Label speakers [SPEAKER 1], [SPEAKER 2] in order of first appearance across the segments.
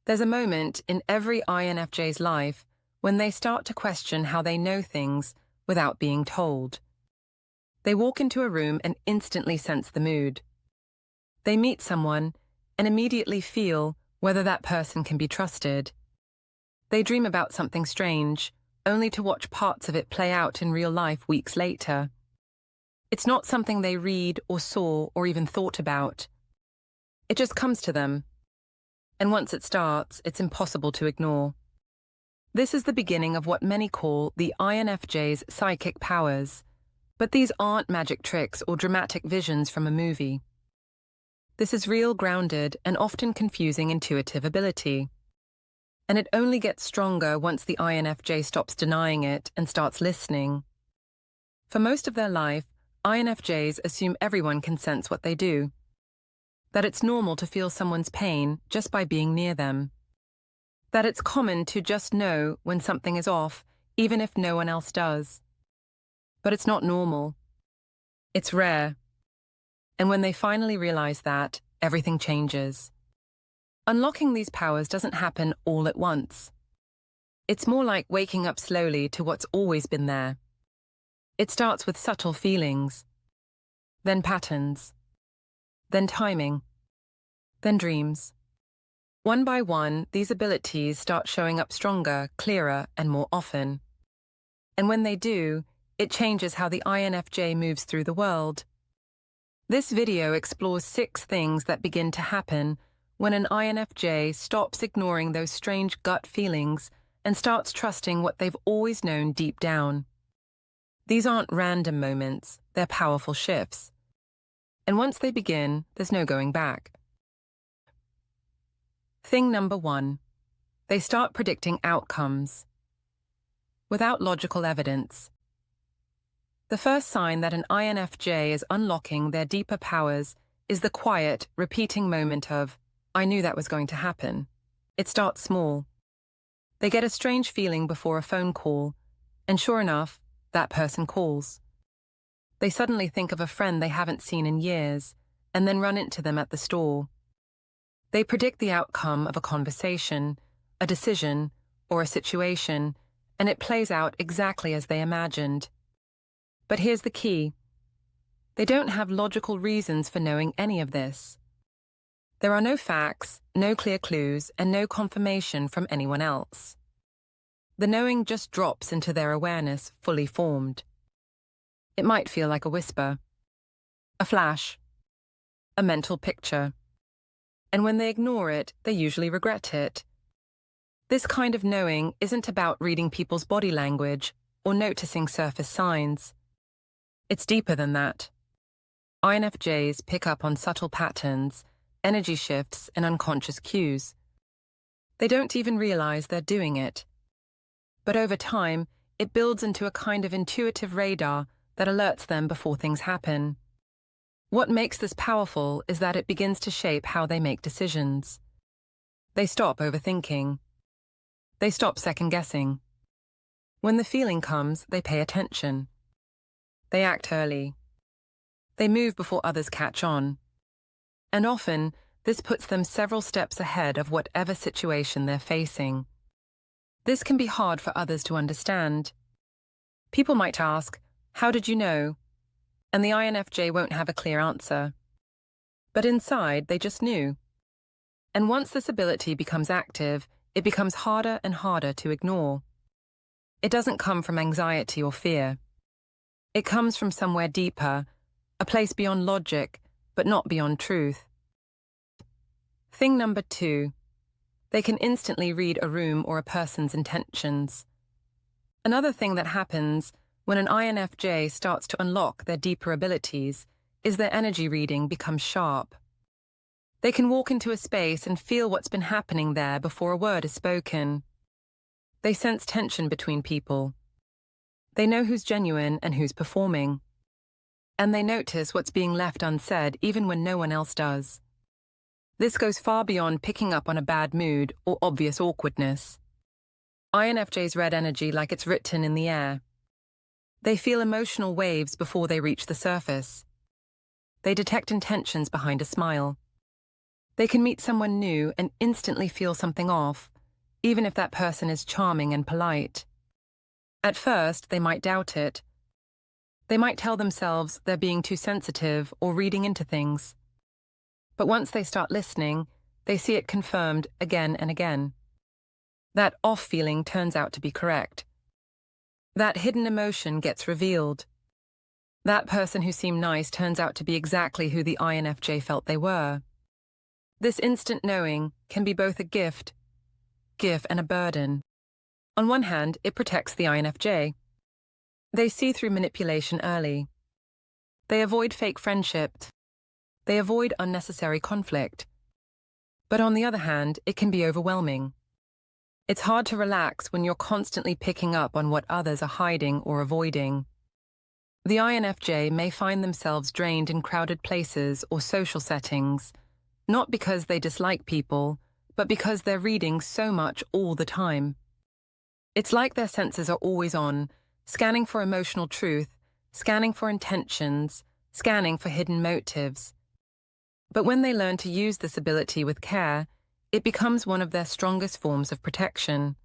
[SPEAKER 1] There's a moment in every INFJ's life when they start to question how they know things without being told. They walk into a room and instantly sense the mood. They meet someone and immediately feel whether that person can be trusted. They dream about something strange, only to watch parts of it play out in real life weeks later. It's not something they read or saw or even thought about. It just comes to them. And once it starts, it's impossible to ignore. This is the beginning of what many call the INFJ's psychic powers, but these aren't magic tricks or dramatic visions from a movie. This is real, grounded, and often confusing intuitive ability. And it only gets stronger once the INFJ stops denying it and starts listening. For most of their life, INFJs assume everyone can sense what they do. That it's normal to feel someone's pain just by being near them. That it's common to just know when something is off, even if no one else does. But it's not normal. It's rare. And when they finally realize that, everything changes. Unlocking these powers doesn't happen all at once. It's more like waking up slowly to what's always been there. It starts with subtle feelings, then patterns, then timing, then dreams. One by one, these abilities start showing up stronger, clearer, and more often. And when they do, it changes how the INFJ moves through the world. This video explores 6 things that begin to happen when an INFJ stops ignoring those strange gut feelings and starts trusting what they've always known deep down. These aren't random moments, they're powerful shifts. And once they begin, there's no going back. Thing number 1. They start predicting outcomes without logical evidence. The first sign that an INFJ is unlocking their deeper powers is the quiet, repeating moment of, "I knew that was going to happen." It starts small. They get a strange feeling before a phone call, and sure enough, that person calls. They suddenly think of a friend they haven't seen in years, and then run into them at the store. They predict the outcome of a conversation, a decision, or a situation, and it plays out exactly as they imagined. But here's the key. They don't have logical reasons for knowing any of this. There are no facts, no clear clues, and no confirmation from anyone else. The knowing just drops into their awareness fully formed. It might feel like a whisper, a flash, a mental picture. And when they ignore it, they usually regret it. This kind of knowing isn't about reading people's body language or noticing surface signs. It's deeper than that. INFJs pick up on subtle patterns, energy shifts, and unconscious cues. They don't even realize they're doing it. But over time, it builds into a kind of intuitive radar that alerts them before things happen. What makes this powerful is that it begins to shape how they make decisions. They stop overthinking. They stop second-guessing. When the feeling comes, they pay attention. They act early. They move before others catch on. And often, this puts them several steps ahead of whatever situation they're facing. This can be hard for others to understand. People might ask, "How did you know?" And the INFJ won't have a clear answer. But inside, they just knew. And once this ability becomes active, it becomes harder and harder to ignore. It doesn't come from anxiety or fear. It comes from somewhere deeper, a place beyond logic, but not beyond truth. Thing number 2. They can instantly read a room or a person's intentions. Another thing that happens when an INFJ starts to unlock their deeper abilities is their energy reading becomes sharp. They can walk into a space and feel what's been happening there before a word is spoken. They sense tension between people. They know who's genuine and who's performing. And they notice what's being left unsaid even when no one else does. This goes far beyond picking up on a bad mood or obvious awkwardness. INFJs read energy like it's written in the air. They feel emotional waves before they reach the surface. They detect intentions behind a smile. They can meet someone new and instantly feel something off, even if that person is charming and polite. At first, they might doubt it. They might tell themselves they're being too sensitive or reading into things. But once they start listening, they see it confirmed again and again. That off feeling turns out to be correct. That hidden emotion gets revealed. That person who seemed nice turns out to be exactly who the INFJ felt they were. This instant knowing can be both a gift and a burden. On one hand, it protects the INFJ. They see through manipulation early. They avoid fake friendship. They avoid unnecessary conflict. But on the other hand, it can be overwhelming. It's hard to relax when you're constantly picking up on what others are hiding or avoiding. The INFJ may find themselves drained in crowded places or social settings, not because they dislike people, but because they're reading so much all the time. It's like their senses are always on, scanning for emotional truth, scanning for intentions, scanning for hidden motives. But when they learn to use this ability with care, it becomes one of their strongest forms of protection.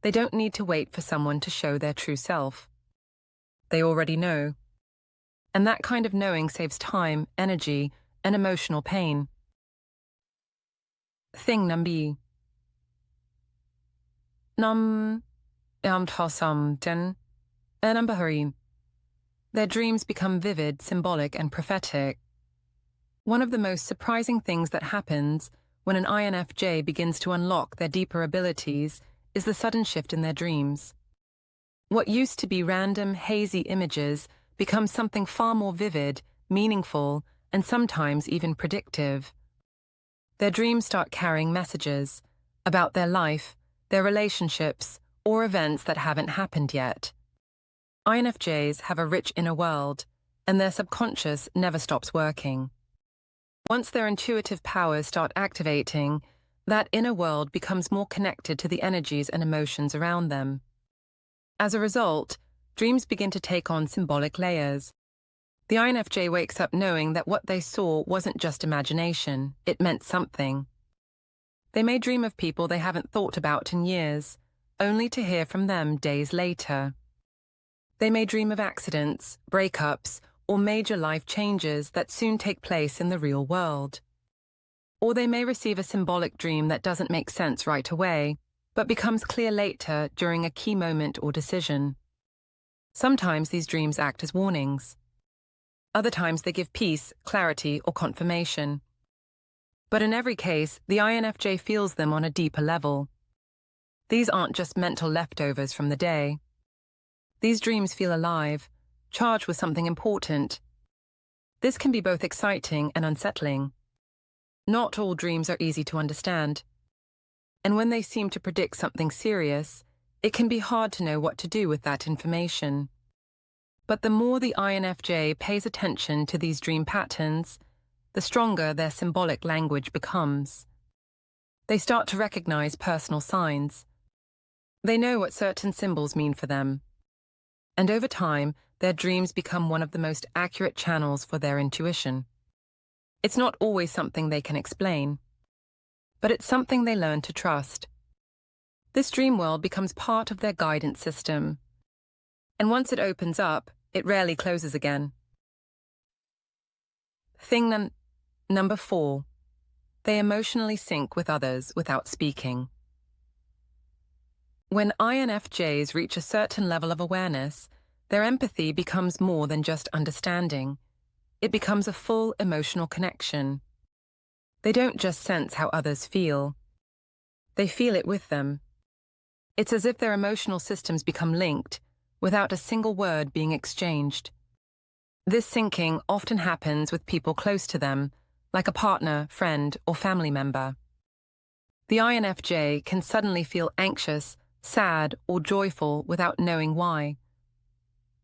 [SPEAKER 1] They don't need to wait for someone to show their true self. They already know. And that kind of knowing saves time, energy, and emotional pain. Thing number Their dreams become vivid, symbolic, and prophetic. One of the most surprising things that happens when an INFJ begins to unlock their deeper abilities is the sudden shift in their dreams. What used to be random, hazy images becomes something far more vivid, meaningful, and sometimes even predictive. Their dreams start carrying messages about their life, their relationships, or events that haven't happened yet. INFJs have a rich inner world, and their subconscious never stops working. Once their intuitive powers start activating, that inner world becomes more connected to the energies and emotions around them. As a result, dreams begin to take on symbolic layers. The INFJ wakes up knowing that what they saw wasn't just imagination, it meant something. They may dream of people they haven't thought about in years, only to hear from them days later. They may dream of accidents, breakups, or major life changes that soon take place in the real world. Or they may receive a symbolic dream that doesn't make sense right away, but becomes clear later during a key moment or decision. Sometimes these dreams act as warnings. Other times they give peace, clarity, or confirmation. But in every case, the INFJ feels them on a deeper level. These aren't just mental leftovers from the day. These dreams feel alive, charged with something important. This can be both exciting and unsettling. Not all dreams are easy to understand. And when they seem to predict something serious, it can be hard to know what to do with that information. But the more the INFJ pays attention to these dream patterns, the stronger their symbolic language becomes. They start to recognize personal signs. They know what certain symbols mean for them. And over time, their dreams become one of the most accurate channels for their intuition. It's not always something they can explain, but it's something they learn to trust. This dream world becomes part of their guidance system. And once it opens up, it rarely closes again. Thing number 4. They emotionally sync with others without speaking. When INFJs reach a certain level of awareness, their empathy becomes more than just understanding. It becomes a full emotional connection. They don't just sense how others feel. They feel it with them. It's as if their emotional systems become linked, without a single word being exchanged. This syncing often happens with people close to them, like a partner, friend, or family member. The INFJ can suddenly feel anxious, sad, or joyful without knowing why,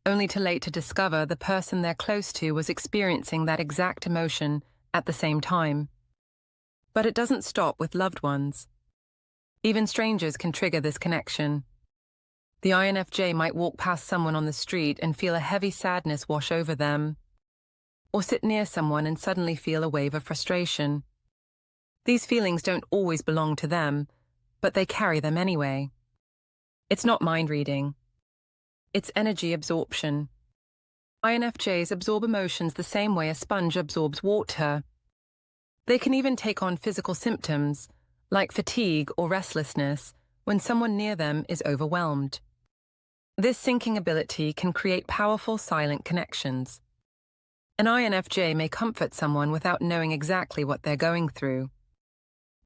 [SPEAKER 1] only to later discover the person they're close to was experiencing that exact emotion at the same time. But it doesn't stop with loved ones. Even strangers can trigger this connection. The INFJ might walk past someone on the street and feel a heavy sadness wash over them, or sit near someone and suddenly feel a wave of frustration. These feelings don't always belong to them, but they carry them anyway. It's not mind reading. It's energy absorption. INFJs absorb emotions the same way a sponge absorbs water. They can even take on physical symptoms, like fatigue or restlessness, when someone near them is overwhelmed. This syncing ability can create powerful silent connections. An INFJ may comfort someone without knowing exactly what they're going through.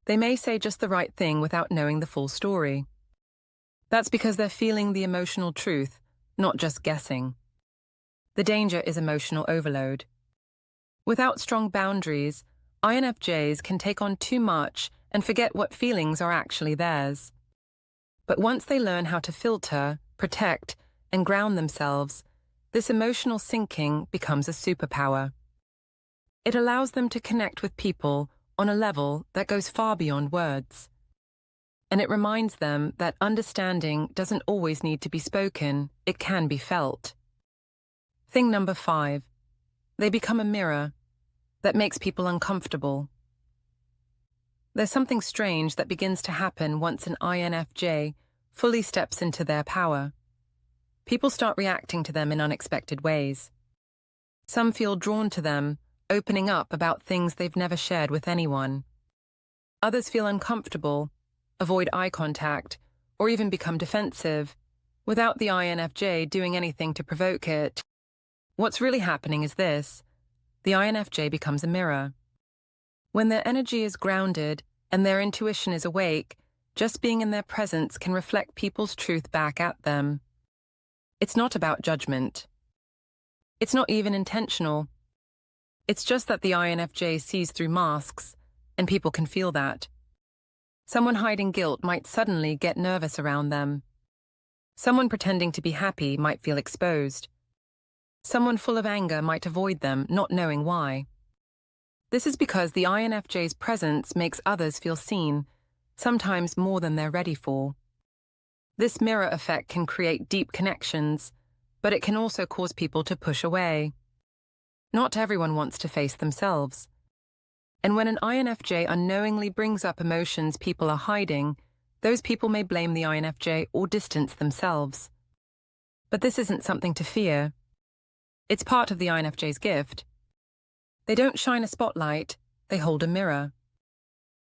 [SPEAKER 1] They may say just the right thing without knowing the full story. That's because they're feeling the emotional truth, not just guessing. The danger is emotional overload. Without strong boundaries, INFJs can take on too much and forget what feelings are actually theirs. But once they learn how to filter, protect, and ground themselves, this emotional syncing becomes a superpower. It allows them to connect with people on a level that goes far beyond words. And it reminds them that understanding doesn't always need to be spoken, it can be felt. Thing number 5. They become a mirror that makes people uncomfortable. There's something strange that begins to happen once an INFJ fully steps into their power. People start reacting to them in unexpected ways. Some feel drawn to them, opening up about things they've never shared with anyone. Others feel uncomfortable, avoid eye contact, or even become defensive, without the INFJ doing anything to provoke it. What's really happening is this: the INFJ becomes a mirror. When their energy is grounded and their intuition is awake, just being in their presence can reflect people's truth back at them. It's not about judgment. It's not even intentional. It's just that the INFJ sees through masks, and people can feel that. Someone hiding guilt might suddenly get nervous around them. Someone pretending to be happy might feel exposed. Someone full of anger might avoid them, not knowing why. This is because the INFJ's presence makes others feel seen, sometimes more than they're ready for. This mirror effect can create deep connections, but it can also cause people to push away. Not everyone wants to face themselves. And when an INFJ unknowingly brings up emotions people are hiding, those people may blame the INFJ or distance themselves. But this isn't something to fear. It's part of the INFJ's gift. They don't shine a spotlight, they hold a mirror.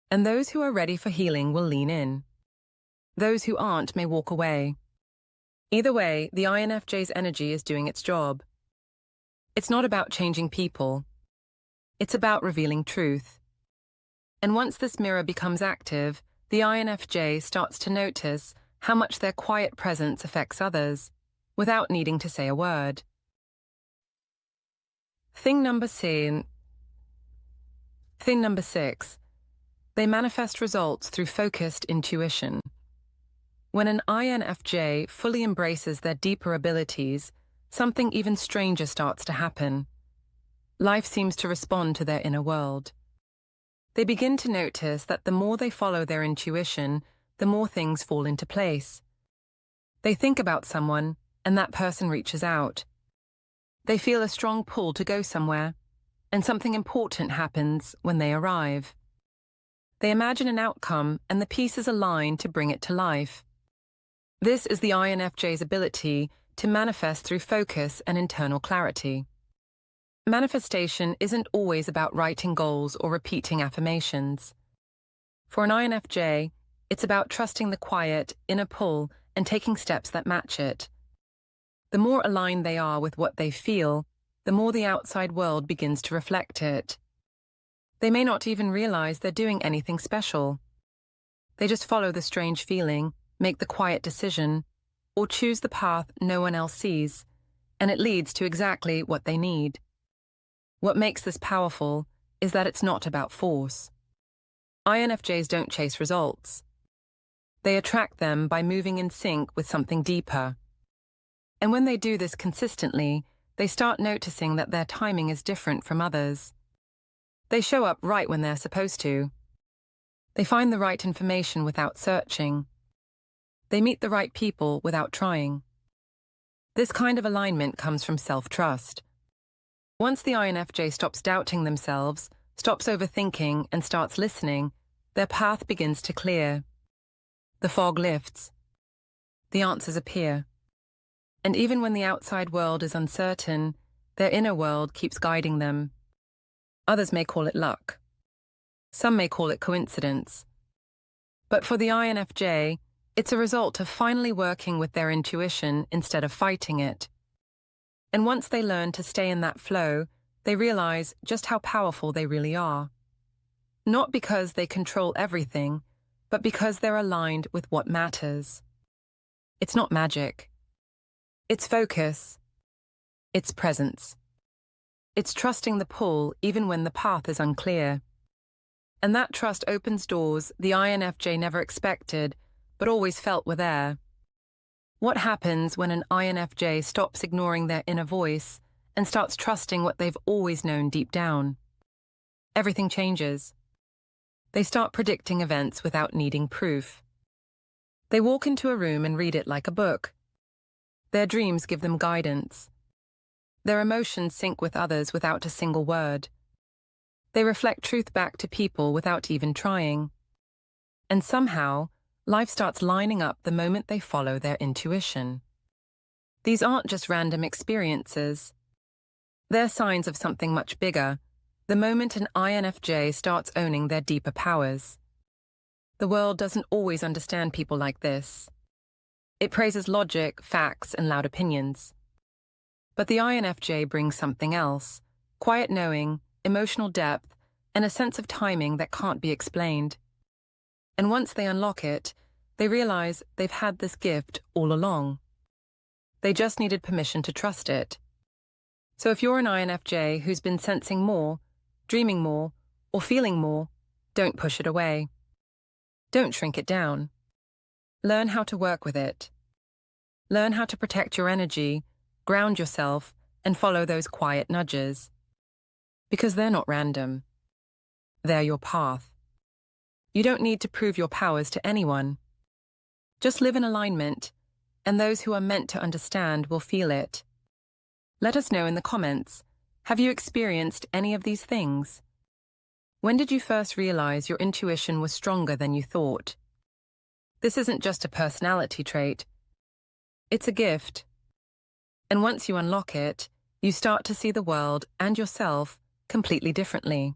[SPEAKER 1] And those who are ready for healing will lean in. Those who aren't may walk away. Either way, the INFJ's energy is doing its job. It's not about changing people. It's about revealing truth. And once this mirror becomes active, the INFJ starts to notice how much their quiet presence affects others, without needing to say a word. Thing number 6. They manifest results through focused intuition. When an INFJ fully embraces their deeper abilities, something even stranger starts to happen. Life seems to respond to their inner world. They begin to notice that the more they follow their intuition, the more things fall into place. They think about someone, and that person reaches out. They feel a strong pull to go somewhere, and something important happens when they arrive. They imagine an outcome, and the pieces align to bring it to life. This is the INFJ's ability to manifest through focus and internal clarity. Manifestation isn't always about writing goals or repeating affirmations. For an INFJ, it's about trusting the quiet, inner pull and taking steps that match it. The more aligned they are with what they feel, the more the outside world begins to reflect it. They may not even realize they're doing anything special. They just follow the strange feeling, make the quiet decision, or choose the path no one else sees, and it leads to exactly what they need. What makes this powerful is that it's not about force. INFJs don't chase results. They attract them by moving in sync with something deeper. And when they do this consistently, they start noticing that their timing is different from others. They show up right when they're supposed to. They find the right information without searching. They meet the right people without trying. This kind of alignment comes from self-trust. Once the INFJ stops doubting themselves, stops overthinking, and starts listening, their path begins to clear. The fog lifts. The answers appear. And even when the outside world is uncertain, their inner world keeps guiding them. Others may call it luck. Some may call it coincidence. But for the INFJ, it's a result of finally working with their intuition instead of fighting it. And once they learn to stay in that flow, they realize just how powerful they really are. Not because they control everything, but because they're aligned with what matters. It's not magic. It's focus. It's presence. It's trusting the pull even when the path is unclear. And that trust opens doors the INFJ never expected, but always felt were there. What happens when an INFJ stops ignoring their inner voice and starts trusting what they've always known deep down? Everything changes. They start predicting events without needing proof. They walk into a room and read it like a book. Their dreams give them guidance. Their emotions sync with others without a single word. They reflect truth back to people without even trying. And somehow, life starts lining up the moment they follow their intuition. These aren't just random experiences. They're signs of something much bigger, the moment an INFJ starts owning their deeper powers. The world doesn't always understand people like this. It praises logic, facts, and loud opinions. But the INFJ brings something else: quiet knowing, emotional depth, and a sense of timing that can't be explained. And once they unlock it, they realize they've had this gift all along. They just needed permission to trust it. So if you're an INFJ who's been sensing more, dreaming more, or feeling more, don't push it away. Don't shrink it down. Learn how to work with it. Learn how to protect your energy, ground yourself, and follow those quiet nudges. Because they're not random. They're your path. You don't need to prove your powers to anyone. Just live in alignment, and those who are meant to understand will feel it. Let us know in the comments, have you experienced any of these things? When did you first realize your intuition was stronger than you thought? This isn't just a personality trait. It's a gift. And once you unlock it, you start to see the world and yourself completely differently.